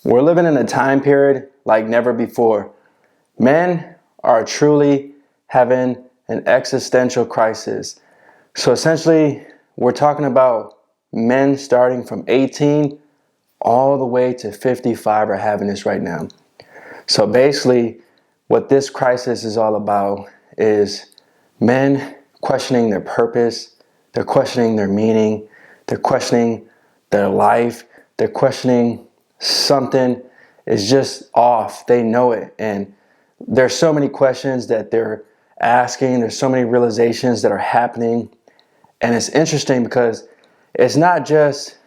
We're living in a time period like never before. Men are truly having an existential crisis. So essentially, we're talking about men starting from 18 all the way to 55 are having this right now. So basically, what this crisis is all about is men questioning their purpose, they're questioning their meaning, they're questioning their life, they're questioning something is just off. They know it. And there's so many questions that they're asking. There's so many realizations that are happening. And it's interesting because it's not just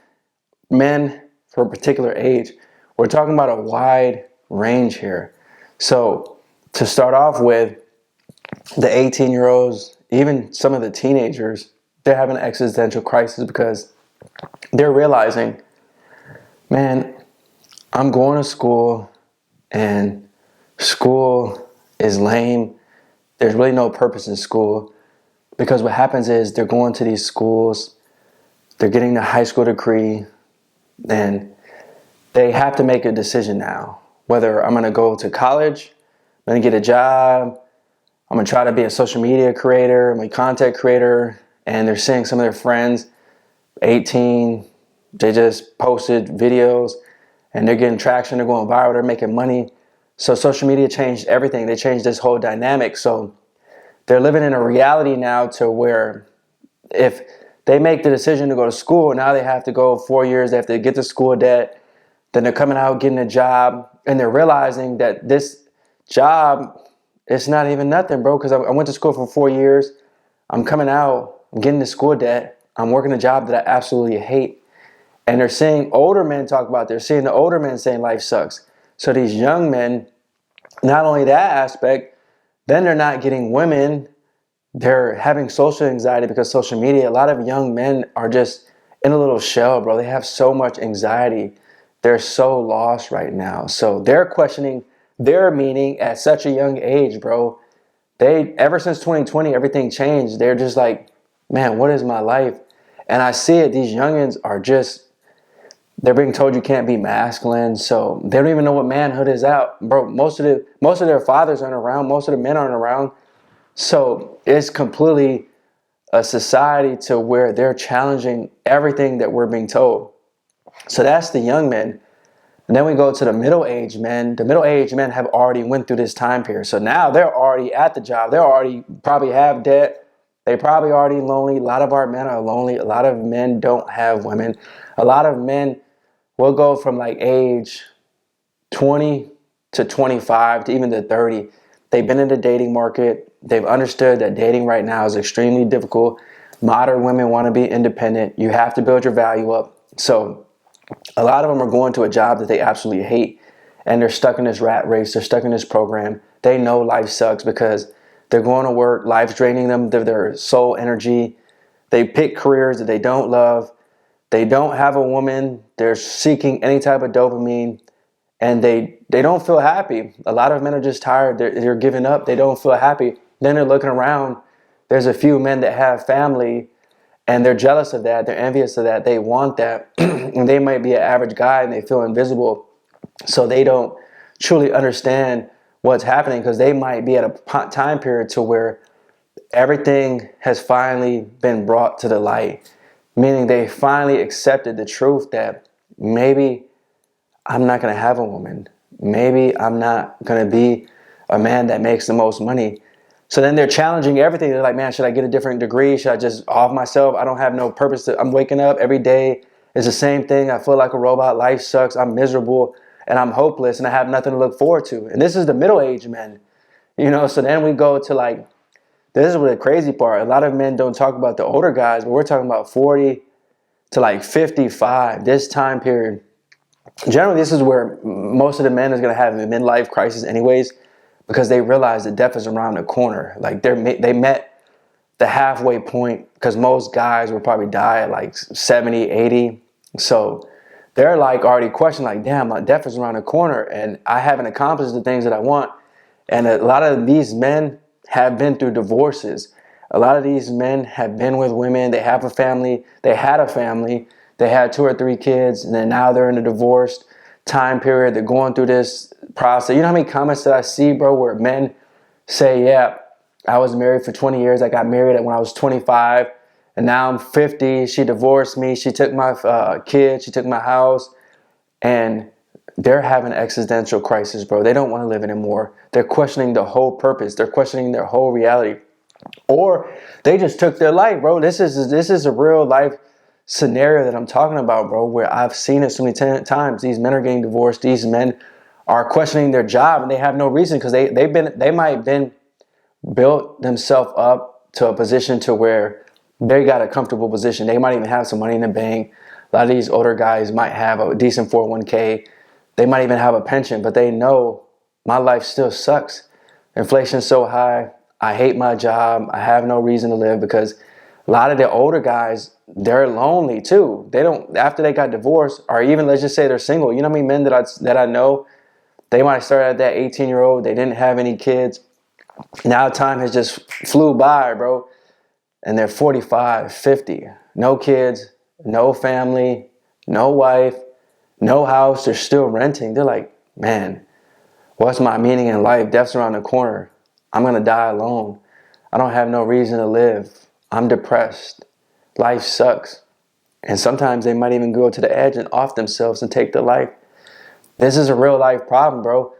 men for a particular age. We're talking about a wide range here. So to start off with, the 18-year-olds, even some of the teenagers, they're having an existential crisis because they're realizing, man, I'm going to school and school is lame. There's really no purpose in school because what happens is they're going to these schools, they're getting the high school degree, and they have to make a decision now. Whether I'm going to go to college, I'm going to get a job, I'm going to try to be a social media creator, I'm a content creator, and they're seeing some of their friends, 18, they just posted videos and they're getting traction, they're going viral, they're making money. So social media changed everything. They changed this whole dynamic. So they're living in a reality now to where if they make the decision to go to school, now they have to go 4 years, they have to get the school debt, then they're coming out getting a job, and they're realizing that this job, it's not even nothing, bro, because I went to school for 4 years, I'm coming out, I'm getting the school debt, I'm working a job that I absolutely hate. And they're seeing older men talk about, they're seeing the older men saying life sucks. So these young men, not only that aspect, then they're not getting women, they're having social anxiety because social media, a lot of young men are just in a little shell, bro. They have so much anxiety. They're so lost right now. So they're questioning their meaning at such a young age, bro. Ever since 2020, everything changed. They're just like, man, what is my life? And I see it. These youngins are just, they're being told you can't be masculine, so they don't even know what manhood is out, bro. Most of their fathers aren't around. Most of the men aren't around. So it's completely a society to where they're challenging everything that we're being told. So that's the young men. And then we go to the middle-aged men. The middle-aged men have already went through this time period. So now they're already at the job. They already probably have debt. They probably already lonely. A lot of our men are lonely. A lot of men don't have women. A lot of men will go from like age 20 to 25 to even to 30. They've been in the dating market. They've understood that dating right now is extremely difficult. Modern women want to be independent. You have to build your value up. So a lot of them are going to a job that they absolutely hate, and they're stuck in this rat race. They're stuck in this program. They know life sucks because they're going to work. Life's draining them of their soul energy. They pick careers that they don't love. They don't have a woman. They're seeking any type of dopamine, and they don't feel happy. A lot of men are just tired. They're giving up. They don't feel happy. Then they're looking around. There's a few men that have family, and they're jealous of that. They're envious of that. They want that. And they might be an average guy and they feel invisible. So they don't truly understand what's happening because they might be at a time period to where everything has finally been brought to the light. Meaning they finally accepted the truth that maybe I'm not going to have a woman. Maybe I'm not going to be a man that makes the most money. So then they're challenging everything. They're like, man, should I get a different degree? Should I just off myself? I don't have no purpose. I'm waking up every day. It's the same thing. I feel like a robot. Life sucks. I'm miserable and I'm hopeless and I have nothing to look forward to. And this is the middle-aged men, so then we go to like, this is what the crazy part. A lot of men don't talk about the older guys, but we're talking about 40 to like 55, this time period. Generally, this is where most of the men is going to have a midlife crisis anyways, because they realize that death is around the corner. Like they met the halfway point because most guys will probably die at like 70, 80. So they're like already questioning like, damn, my death is around the corner and I haven't accomplished the things that I want. And a lot of these men have been through divorces. A lot of these men have been with women. They have a family. They had a family. They had 2 or 3 kids, and then now they're in a divorce. time period, they're going through this process. You know how many comments that I see, bro, where men say, yeah, I was married for 20 years. I got married when I was 25 and now I'm 50. She divorced me. She took my kids. She took my house. And they're having an existential crisis, bro. They don't want to live anymore. They're questioning the whole purpose. They're questioning their whole reality. Or they just took their life, bro. This is a real life scenario that I'm talking about, bro, where I've seen it so many times. These men are getting divorced. These men are questioning their job and they have no reason because they might have been built themselves up to a position to where they got a comfortable position. They might even have some money in the bank. A lot of these older guys might have a decent 401k. They might even have a pension, but they know my life still sucks. Inflation's so high. I hate my job. I have no reason to live because a lot of the older guys, they're lonely too. They don't, after they got divorced, or even let's just say they're single. You know how many men that I know, they might have started at that 18-year-old. They didn't have any kids. Now time has just flew by, bro. And they're 45, 50, no kids, no family, no wife, no house. They're still renting. They're like, man, what's my meaning in life? Death's around the corner. I'm going to die alone. I don't have no reason to live. I'm depressed. Life sucks. And sometimes they might even go to the edge and off themselves and take their life. This is a real life problem, bro.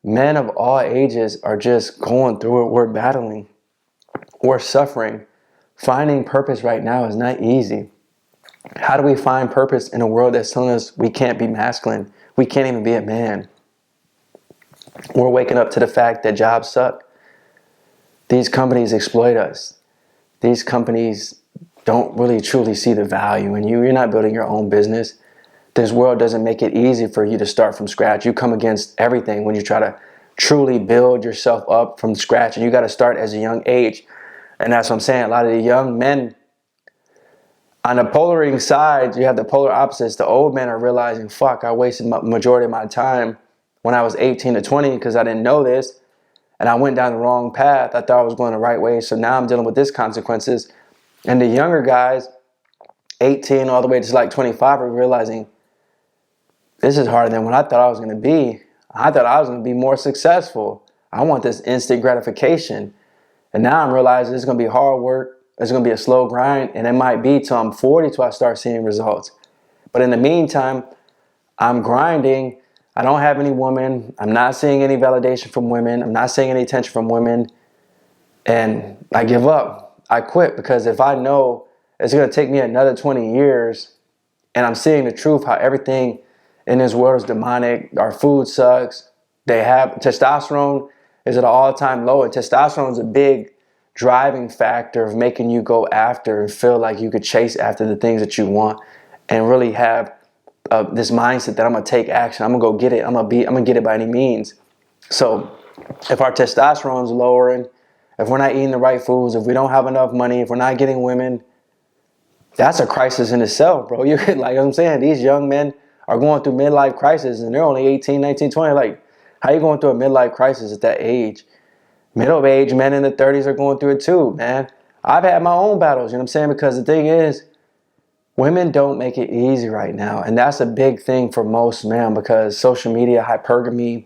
Men of all ages are just going through it. We're battling. We're suffering. Finding purpose right now is not easy. How do we find purpose in a world that's telling us we can't be masculine? We can't even be a man. We're waking up to the fact that jobs suck. These companies exploit us. These companies don't really truly see the value in you. You're not building your own business. This world doesn't make it easy for you to start from scratch. You come against everything when you try to truly build yourself up from scratch. And you got to start as a young age. And that's what I'm saying. A lot of the young men, on the polaring side, you have the polar opposites. The old men are realizing, fuck, I wasted the majority of my time when I was 18 to 20 because I didn't know this. And I went down the wrong path. I thought I was going the right way. So now I'm dealing with these consequences. And the younger guys, 18 all the way to like 25, are realizing this is harder than what I thought I was going to be. I thought I was going to be more successful. I want this instant gratification. And now I'm realizing it's going to be hard work. It's going to be a slow grind. And it might be till I'm 40 till I start seeing results. But in the meantime, I'm grinding. I don't have any women. I'm not seeing any validation from women. I'm not seeing any attention from women. And I give up. I quit because if I know it's going to take me another 20 years and I'm seeing the truth, how everything in this world is demonic, our food sucks, they have testosterone is at an all-time low, and testosterone is a big driving factor of making you go after and feel like you could chase after the things that you want and really have this mindset that I'm gonna take action. I'm gonna go get it. I'm gonna get it by any means. So if our testosterone is lowering, if we're not eating the right foods, if we don't have enough money, if we're not getting women, that's a crisis in itself, bro. You're like I'm saying, these young men are going through midlife crisis and they're only 18, 19, 20. Like, how are you going through a midlife crisis at that age? Middle-aged men in the 30s are going through it too, man. I've had my own battles, you know what I'm saying? Because the thing is, women don't make it easy right now. And that's a big thing for most men because social media hypergamy,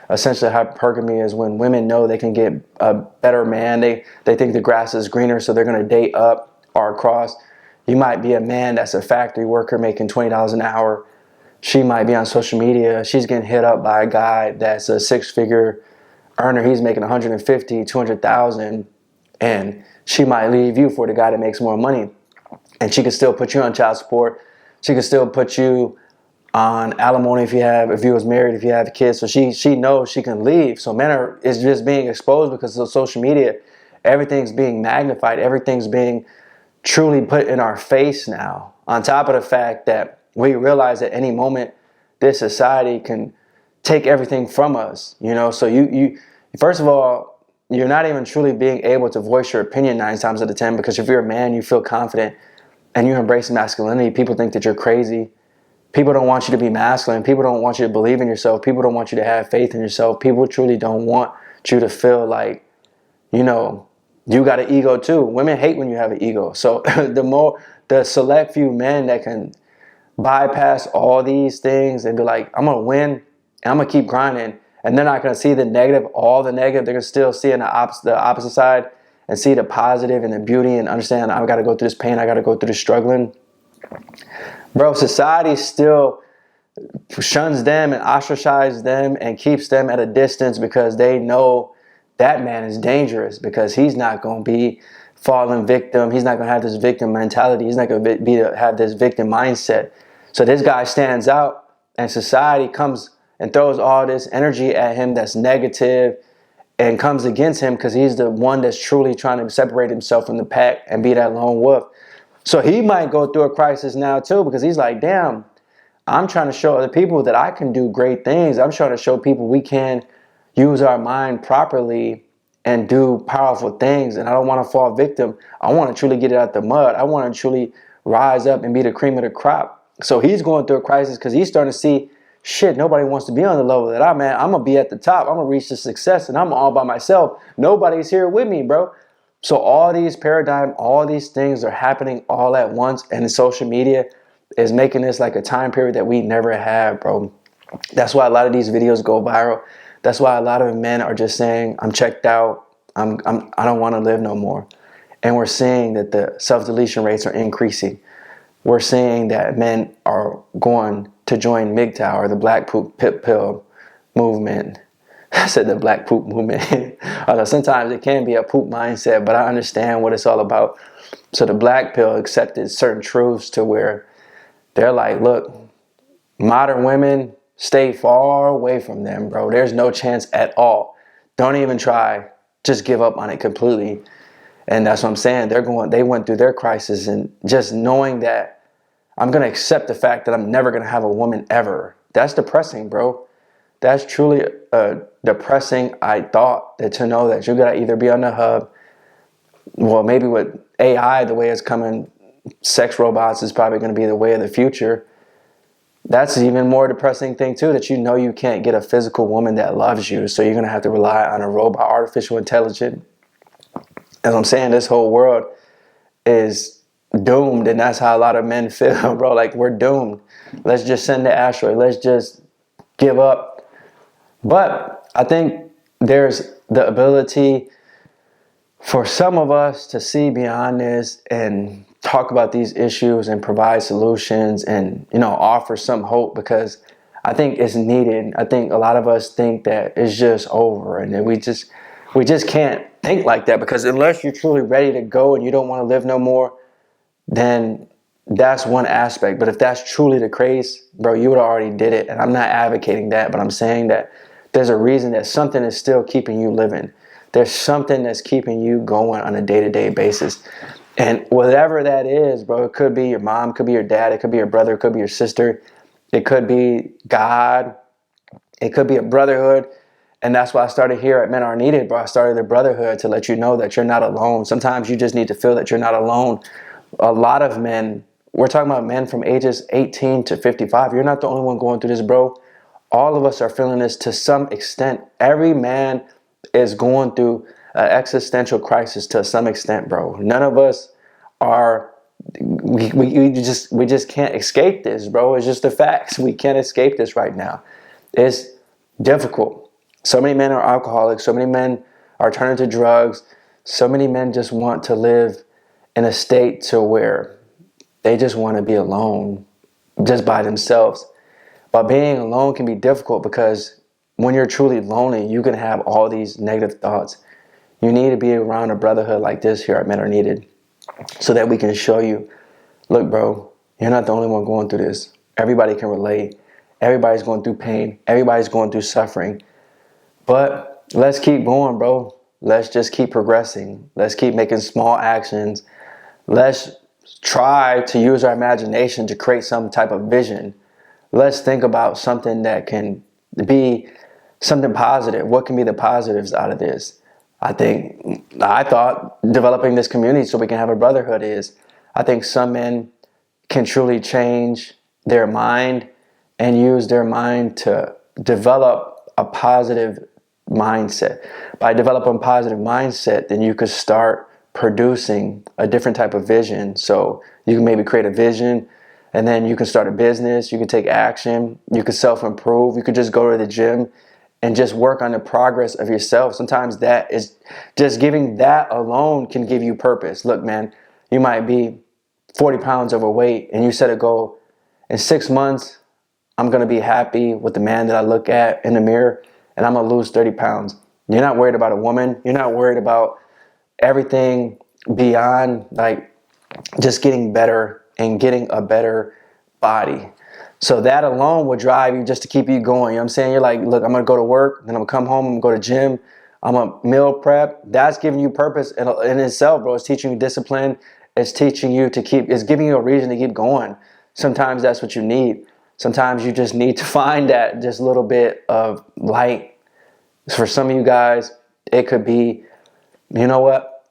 essentially hypergamy is when women know they can get a better man. They think the grass is greener, so they're going to date up or across. You might be a man that's a factory worker making $20 an hour. She might be on social media. She's getting hit up by a guy that's a six-figure earner. He's making 150, 200,000, and she might leave you for the guy that makes more money. And she can still put you on child support. She can still put you on alimony if you was married, if you have kids. So she knows she can leave. So men is just being exposed because of social media. Everything's being magnified. Everything's being truly put in our face now. On top of the fact that we realize at any moment this society can take everything from us, you know. So you first of all, you're not even truly being able to voice your opinion 9 times out of 10 because if you're a man, you feel confident and you embrace masculinity. People think that you're crazy. People don't want you to be masculine. People don't want you to believe in yourself. People don't want you to have faith in yourself. People truly don't want you to feel like, you know, you got an ego too. Women hate when you have an ego. So the select few men that can bypass all these things and be like, I'm going to win and I'm going to keep grinding. And they're not going to see the negative, all the negative. They're going to still see on the opposite side and see the positive and the beauty and understand I've got to go through this pain. I got to go through this struggling. Bro, society still shuns them and ostracizes them and keeps them at a distance because they know that man is dangerous, because he's not going to be fallen victim. He's not going to have this victim mentality. He's not going to have this victim mindset. So this guy stands out, and society comes and throws all this energy at him that's negative and comes against him because he's the one that's truly trying to separate himself from the pack and be that lone wolf. So he might go through a crisis now too, because he's like, damn, I'm trying to show other people that I can do great things. I'm trying to show people we can use our mind properly and do powerful things. And I don't want to fall victim. I want to truly get it out the mud. I want to truly rise up and be the cream of the crop. So he's going through a crisis because he's starting to see, shit, nobody wants to be on the level that I'm at. I'm going to be at the top. I'm going to reach the success and I'm all by myself. Nobody's here with me, bro. So all these all these things are happening all at once. And social media is making this like a time period that we never had, bro. That's why a lot of these videos go viral. That's why a lot of men are just saying, I'm checked out. I don't want to live no more. And we're seeing that the self-deletion rates are increasing. We're seeing that men are going to join MGTOW, or the Black Poop Pill movement. I said the Black Poop movement. Although sometimes it can be a poop mindset, but I understand what it's all about. So the Black Pill accepted certain truths to where they're like, look, modern women, stay far away from them, bro. There's no chance at all. Don't even try. Just give up on it completely. And that's what I'm saying. They went through their crisis, and just knowing that I'm going to accept the fact that I'm never going to have a woman ever. That's depressing, bro. That's truly a depressing thought, that to know that you got to either be on the hub. Well, maybe with AI, the way it's coming, sex robots is probably going to be the way of the future. That's an even more depressing thing too, that you know you can't get a physical woman that loves you. So you're going to have to rely on a robot, artificial intelligence. As I'm saying, this whole world is doomed, and that's how a lot of men feel, bro. Like, we're doomed. Let's just send the asteroid. Let's just give up. But I think there's the ability for some of us to see beyond this and talk about these issues and provide solutions and, offer some hope, because I think it's needed. I think a lot of us think that it's just over, and that we just can't think like that, because unless you're truly ready to go and you don't want to live no more, then that's one aspect. But if that's truly the case, bro, you would have already did it. And I'm not advocating that, but I'm saying that there's a reason that something is still keeping you living. There's something that's keeping you going on a day-to-day basis. And whatever that is, bro, it could be your mom, it could be your dad, it could be your brother, it could be your sister, it could be God, it could be a brotherhood. And that's why I started here at Men Are Needed, bro. I started the brotherhood to let you know that you're not alone. Sometimes you just need to feel that you're not alone. A lot of men, we're talking about men from ages 18 to 55. You're not the only one going through this, bro. All of us are feeling this to some extent. Every man is going through an existential crisis to some extent, bro. None of us are, we just can't escape this, bro. It's just the facts. We can't escape this right now. It's difficult. So many men are alcoholics. So many men are turning to drugs. So many men just want to live in a state to where they just want to be alone, just by themselves. But being alone can be difficult, because when you're truly lonely, you can have all these negative thoughts. You need to be around a brotherhood like this here at Men Are Needed, so that we can show you, look, bro, you're not the only one going through this. Everybody can relate. Everybody's going through pain. Everybody's going through suffering. But let's keep going, bro. Let's just keep progressing. Let's keep making small actions. Let's try to use our imagination to create some type of vision. Let's think about something that can be something positive. What can be the positives out of this? I thought developing this community so we can have a brotherhood is, I think some men can truly change their mind and use their mind to develop a positive mindset. By developing a positive mindset, then you could start producing a different type of vision. So you can maybe create a vision, And then you can start a business, you can take action, you can self-improve, you could just go to the gym and just work on the progress of yourself. Sometimes that is just giving that alone can give you purpose. Look, man, you might be 40 pounds overweight and you set a goal. In 6 months, I'm going to be happy with the man that I look at in the mirror and I'm going to lose 30 pounds. You're not worried about a woman. You're not worried about everything beyond like just getting better and getting a better body. So that alone will drive you just to keep you going. You know what I'm saying? You're like, look, I'm going to go to work, then I'm going to come home, I'm going to go to gym, I'm going to meal prep. That's giving you purpose in itself, bro. It's teaching you discipline. It's teaching you to keep, it's giving you a reason to keep going. Sometimes that's what you need. Sometimes you just need to find that just little bit of light. For some of you guys, it could be, you know what?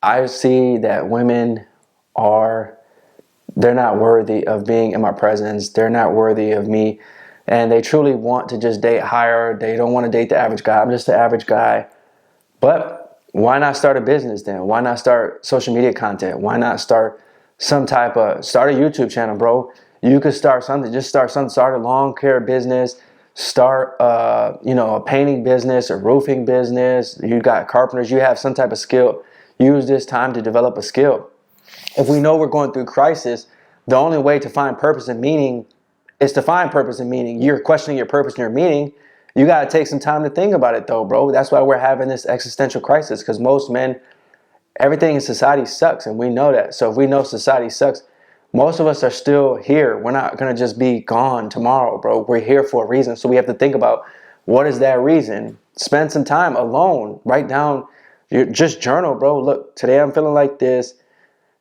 I see that women they're not worthy of being in my presence. They're not worthy of me. And they truly want to just date higher. They don't want to date the average guy. I'm just the average guy. But why not start a business then? Why not start social media content? Why not start start a YouTube channel, bro? You could start something. Just start something. Start a lawn care business. Start, a painting business, a roofing business. You got carpenters. You have some type of skill. Use this time to develop a skill. If we know we're going through crisis, the only way to find purpose and meaning is to find purpose and meaning. You're questioning your purpose and your meaning. You got to take some time to think about it though, bro. That's why we're having this existential crisis, because most men, everything in society sucks, and we know that. So if we know society sucks, most of us are still here. We're not going to just be gone tomorrow, bro. We're here for a reason. So we have to think about, what is that reason? Spend some time alone. Write down, just journal, bro. Look, today I'm feeling like this.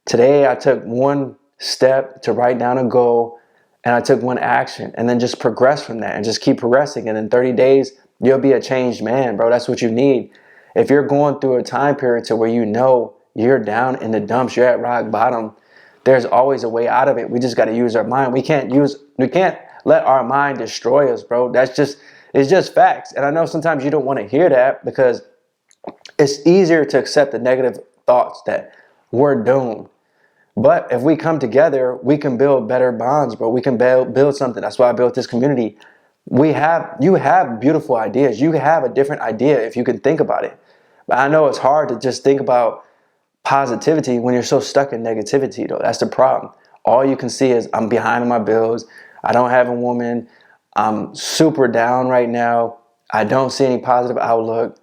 Today I took one step to write down a goal, and I took one action, and then just progress from that and just keep progressing. And in 30 days, you'll be a changed man, bro. That's what you need. If you're going through a time period to where you know you're down in the dumps, you're at rock bottom, there's always a way out of it. We just got to use our mind. We can't let our mind destroy us, bro. It's just facts. And I know sometimes you don't want to hear that, because it's easier to accept the negative thoughts that we're doomed. But if we come together, we can build better bonds, bro. We can build something. That's why I built this community. You have beautiful ideas. You have a different idea if you can think about it. But I know it's hard to just think about positivity when you're so stuck in negativity, though. That's the problem. All you can see is, I'm behind on my bills. I don't have a woman. I'm super down right now. I don't see any positive outlook.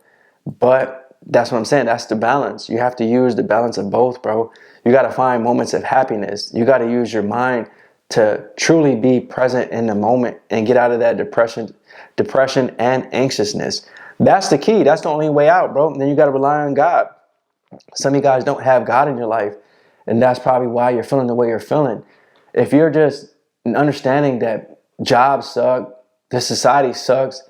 But that's what I'm saying. That's the balance. You have to use the balance of both, bro. You got to find moments of happiness. You got to use your mind to truly be present in the moment and get out of that depression and anxiousness. That's the key. That's the only way out, bro. And then you got to rely on God. Some of you guys don't have God in your life, and that's probably why you're feeling the way you're feeling. If you're just understanding that jobs suck, this society sucks,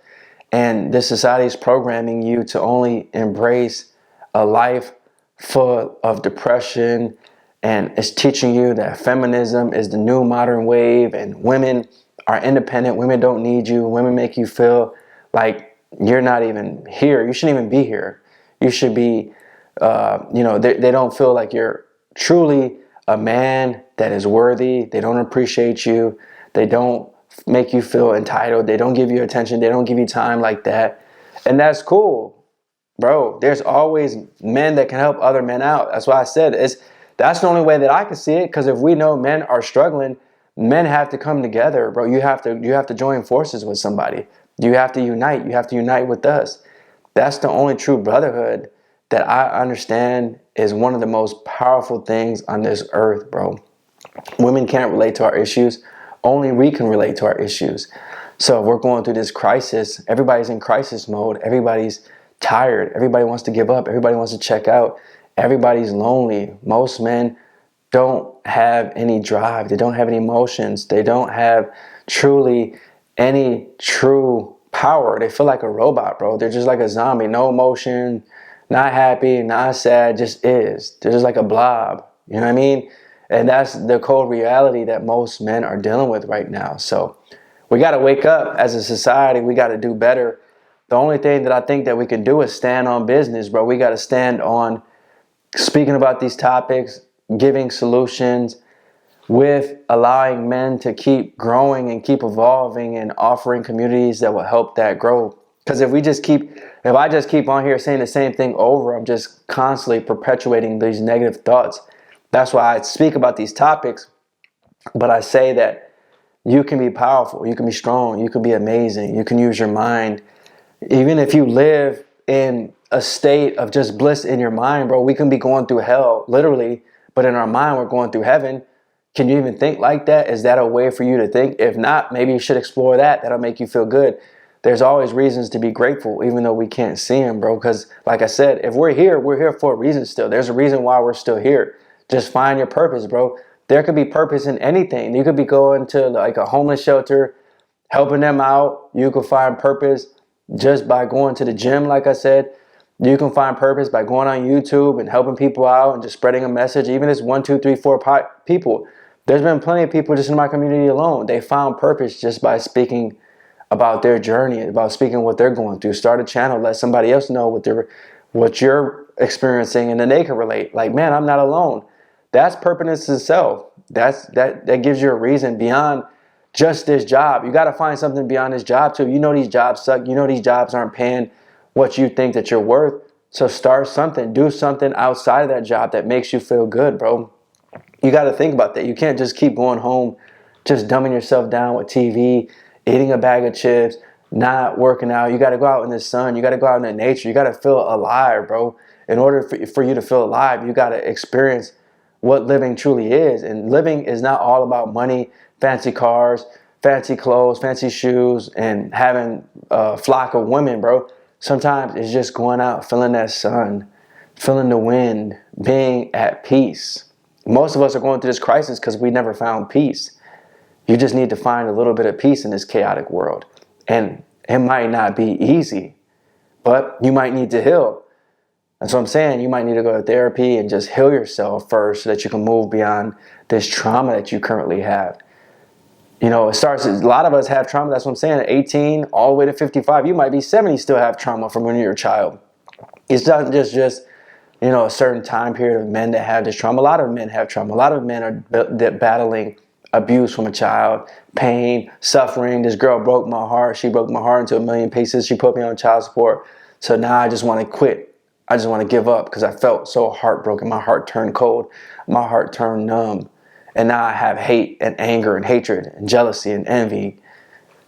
and this society is programming you to only embrace a life full of depression, and it's teaching you that feminism is the new modern wave, and women are independent, women don't need you, women make you feel like you're not even here. You shouldn't even be here. You should be, they don't feel like you're truly a man that is worthy. They don't appreciate you. They don't make you feel entitled. They don't give you attention. They don't give you time like that. And that's cool. Bro, there's always men that can help other men out. That's why I said that's the only way that I can see it, because if we know men are struggling, men have to come together, bro. You have to join forces with somebody. You have to unite. You have to unite with us. That's the only true brotherhood that I understand is one of the most powerful things on this earth, bro. Women can't relate to our issues. Only we can relate to our issues. So we're going through this crisis. Everybody's in crisis mode. Everybody's tired. Everybody wants to give up. Everybody wants to check out. Everybody's lonely. Most men don't have any drive. They don't have any emotions. They don't have truly any true power. They feel like a robot, bro. They're just like a zombie. No emotion, not happy, not sad, just is. They're just like a blob. You know what I mean? And that's the cold reality that most men are dealing with right now. So we got to wake up as a society. We got to do better. The only thing that I think that we can do is stand on business, bro. We got to stand on speaking about these topics, giving solutions. with allowing men to keep growing and keep evolving and offering communities that will help that grow. Because if I just keep on here saying the same thing over, I'm just constantly perpetuating these negative thoughts. That's why I speak about these topics, but I say that you can be powerful, you can be strong, you can be amazing, you can use your mind. Even if you live in a state of just bliss in your mind, bro, we can be going through hell, literally, but in our mind, we're going through heaven. Can you even think like that? Is that a way for you to think? If not, maybe you should explore that. That'll make you feel good. There's always reasons to be grateful, even though we can't see them, bro. Because like I said, if we're here for a reason still. There's a reason why we're still here. Just find your purpose, bro. There could be purpose in anything. You could be going to like a homeless shelter, helping them out. You could find purpose just by going to the gym, like I said. You can find purpose by going on YouTube and helping people out and just spreading a message. Even if it's 1, 2, 3, 4 people. There's been plenty of people just in my community alone. They found purpose just by speaking about their journey, about speaking what they're going through. Start a channel, let somebody else know what you're experiencing, and then they can relate. Like, man, I'm not alone. That's purpose itself. That gives you a reason beyond just this job. You got to find something beyond this job too. You know these jobs suck. You know these jobs aren't paying what you think that you're worth. So start something. Do something outside of that job that makes you feel good, bro. You got to think about that. You can't just keep going home, just dumbing yourself down with TV, eating a bag of chips, not working out. You got to go out in the sun. You got to go out in the nature. You got to feel alive, bro. In order for you to feel alive, you got to experience what living truly is. And living is not all about money, fancy cars, fancy clothes, fancy shoes, and having a flock of women, bro. Sometimes it's just going out, feeling that sun, feeling the wind, being at peace. Most of us are going through this crisis because we never found peace. You just need to find a little bit of peace in this chaotic world. And it might not be easy, but you might need to heal. That's what I'm saying. You might need to go to therapy and just heal yourself first so that you can move beyond this trauma that you currently have. You know, a lot of us have trauma. That's what I'm saying. At 18 all the way to 55, you might be 70, still have trauma from when you were a child. It's not just a certain time period of men that have this trauma. A lot of men have trauma. A lot of men are battling abuse from a child, pain, suffering. This girl broke my heart. She broke my heart into a million pieces. She put me on child support. So now I just want to quit. I just want to give up because I felt so heartbroken. My heart turned cold. My heart turned numb. And now I have hate and anger and hatred and jealousy and envy.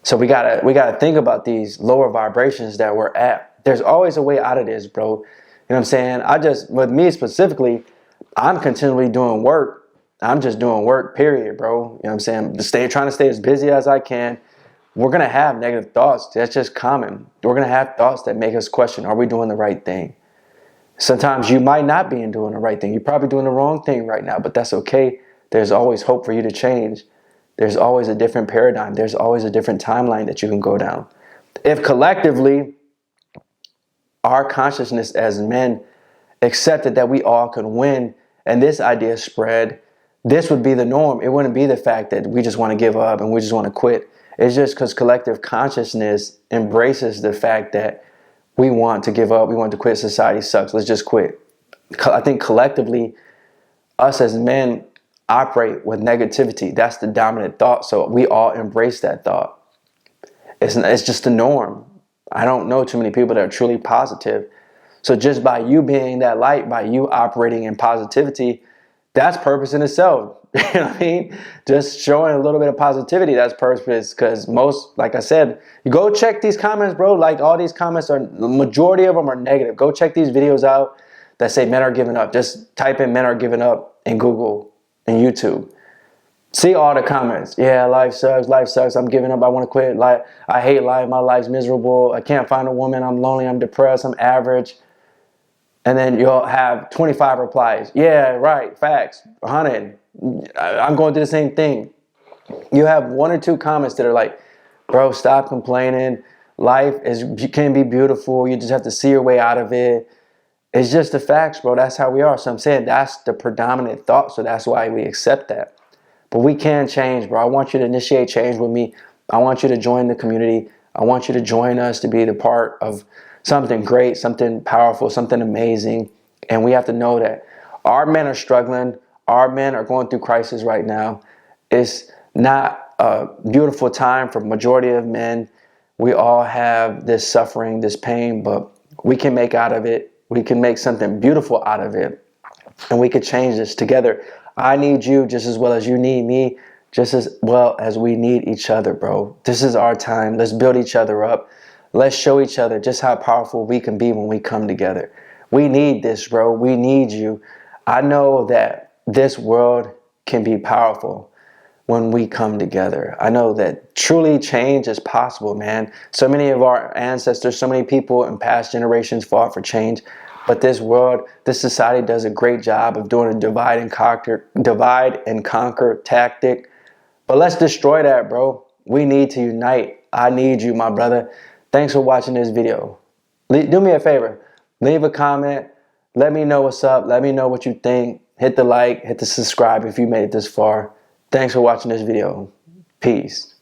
So we gotta think about these lower vibrations that we're at. There's always a way out of this, bro. You know what I'm saying? With me specifically, I'm continually doing work. I'm just doing work, period, bro. You know what I'm saying? Trying to stay as busy as I can. We're going to have negative thoughts. That's just common. We're going to have thoughts that make us question, are we doing the right thing? Sometimes you might not be doing the right thing. You're probably doing the wrong thing right now, but that's okay. There's always hope for you to change. There's always a different paradigm. There's always a different timeline that you can go down. If collectively, our consciousness as men accepted that we all can win and this idea spread, this would be the norm. It wouldn't be the fact that we just want to give up and we just want to quit. It's just because collective consciousness embraces the fact that we want to give up, we want to quit, society sucks, let's just quit. I think collectively, us as men operate with negativity. That's the dominant thought. So we all embrace that thought. It's just the norm. I don't know too many people that are truly positive. So just by you being that light, by you operating in positivity, that's purpose in itself. You know what I mean? Just showing a little bit of positivity, that's purpose. Because most, like I said, you go check these comments, bro. Like all these comments the majority of them are negative. Go check these videos out that say men are giving up. Just type in men are giving up in Google and YouTube. See all the comments. Yeah, life sucks, I'm giving up, I want to quit. I hate life, my life's miserable, I can't find a woman, I'm lonely, I'm depressed, I'm average. And then you'll have 25 replies. Yeah, right, facts, 100. I'm going through the same thing. You have 1 or 2 comments that are like, bro, stop complaining. Life can be beautiful. You just have to see your way out of it. It's just the facts, bro. That's how we are. So I'm saying that's the predominant thought. So that's why we accept that. But we can change, bro. I want you to initiate change with me. I want you to join the community. I want you to join us to be the part of something great, something powerful, something amazing. And we have to know that our men are struggling. Our men are going through crisis right now. It's not a beautiful time for majority of men. We all have this suffering, this pain, but we can make out of it. We can make something beautiful out of it. And we could change this together. I need you just as well as you need me, just as well as we need each other, bro. This is our time. Let's build each other up. Let's show each other just how powerful we can be when we come together. We need this, bro. We need you. I know that this world can be powerful when we come together. I know that truly change is possible, man. So many of our ancestors, so many people in past generations fought for change. But this world, this society does a great job of doing a divide and conquer tactic. But let's destroy that, bro. We need to unite. I need you, my brother. Thanks for watching this video. Do me a favor. Leave a comment. Let me know what's up. Let me know what you think. Hit the like, hit the subscribe if you made it this far. Thanks for watching this video. Peace.